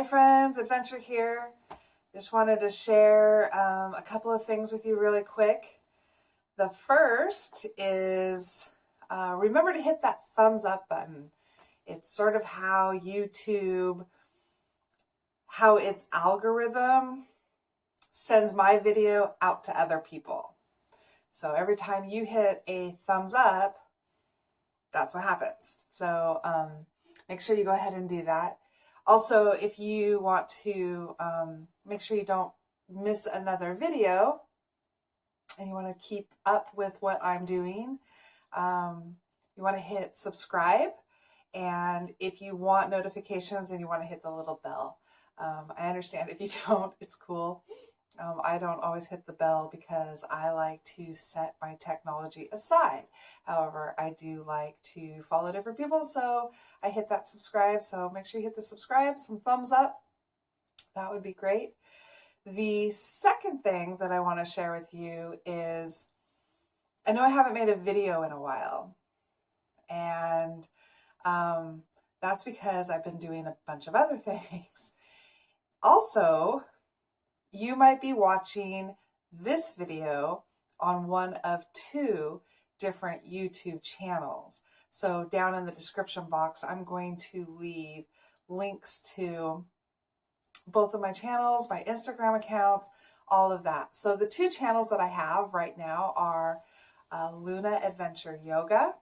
Hi friends, Adventure here. Just wanted to share a couple of things with you really quick. The first is remember to hit that thumbs up button. It's sort of how YouTube, how its algorithm sends my video out to other people. So every time you hit a thumbs up, that's what happens. So make sure you go ahead and do that. Also, if you want to make sure you don't miss another video and you want to keep up with what I'm doing, you want to hit subscribe. And if you want notifications, then you want to hit the little bell. I understand if you don't, it's cool. I don't always hit the bell because I like to set my technology aside. However, I do like to follow different people, so I hit that subscribe. So make sure you hit the subscribe, some thumbs up. That would be great. The second thing that I want to share with you is, I know I haven't made a video in a while, and that's because I've been doing a bunch of other things. Also, you might be watching this video on one of two different YouTube channels. So down in the description box, I'm going to leave links to both of my channels, my Instagram accounts, all of that. So the two channels that I have right now are Luna Adventure Yoga,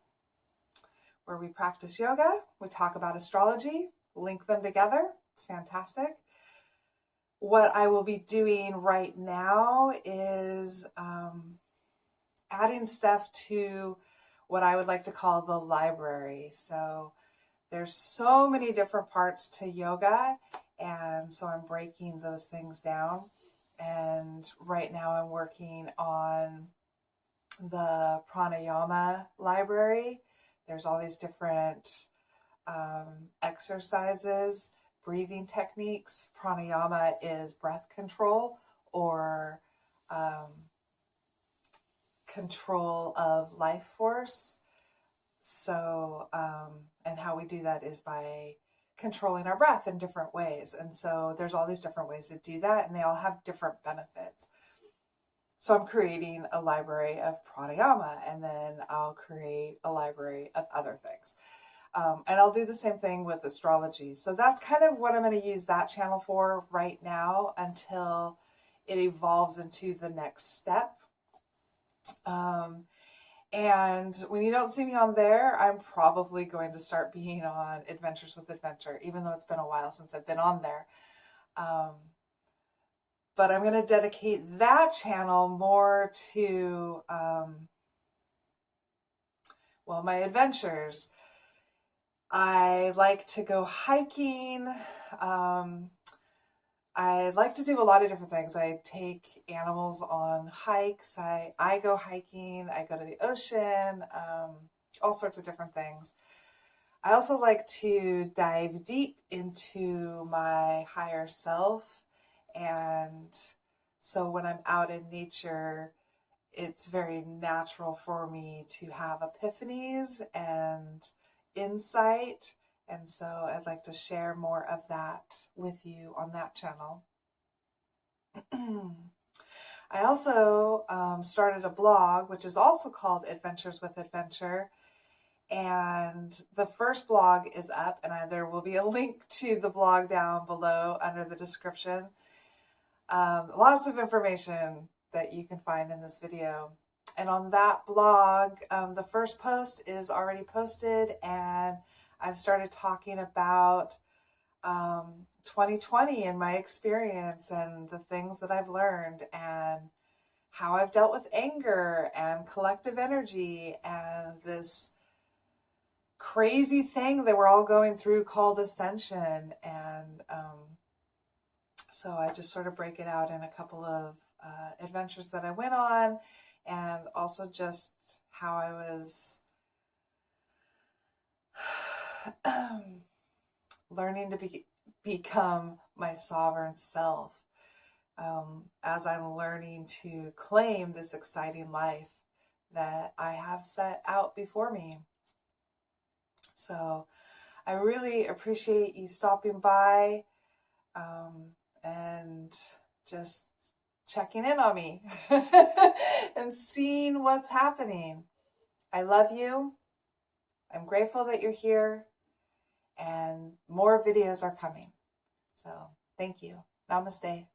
where we practice yoga, we talk about astrology, link them together. It's fantastic. What I will be doing right now is adding stuff to what I would like to call the library. So there's so many different parts to yoga, and so I'm breaking those things down. And right now I'm working on the pranayama library. There's all these different exercises, breathing techniques. Pranayama is breath control, or control of life force. So, and how we do that is by controlling our breath in different ways. And so there's all these different ways to do that, and they all have different benefits. So I'm creating a library of pranayama, and then I'll create a library of other things. And I'll do the same thing with astrology. So that's kind of what I'm going to use that channel for right now until it evolves into the next step. And when you don't see me on there, I'm probably going to start being on Adventures with Adventure, even though it's been a while since I've been on there. But I'm going to dedicate that channel more to, well, my adventures. I like to go hiking. I like to do a lot of different things. I take animals on hikes. I go hiking. I go to the ocean. All sorts of different things. I also like to dive deep into my higher self. And so when I'm out in nature, it's very natural for me to have epiphanies and insight. And so I'd like to share more of that with you on that channel. I also started a blog, which is also called Adventures with Adventure. And the first blog is up, and there will be a link to the blog down below under the description. Lots of information that you can find in this video. And on that blog, the first post is already posted, and I've started talking about 2020 and my experience and the things that I've learned and how I've dealt with anger and collective energy and this crazy thing that we're all going through called ascension. And so I just sort of break it out in a couple of adventures that I went on, and also just how I was learning to become my sovereign self, as I'm learning to claim this exciting life that I have set out before me. So I really appreciate you stopping by. and just checking in on me and seeing what's happening. I love you. I'm grateful that you're here, and more videos are coming. So thank you. Namaste.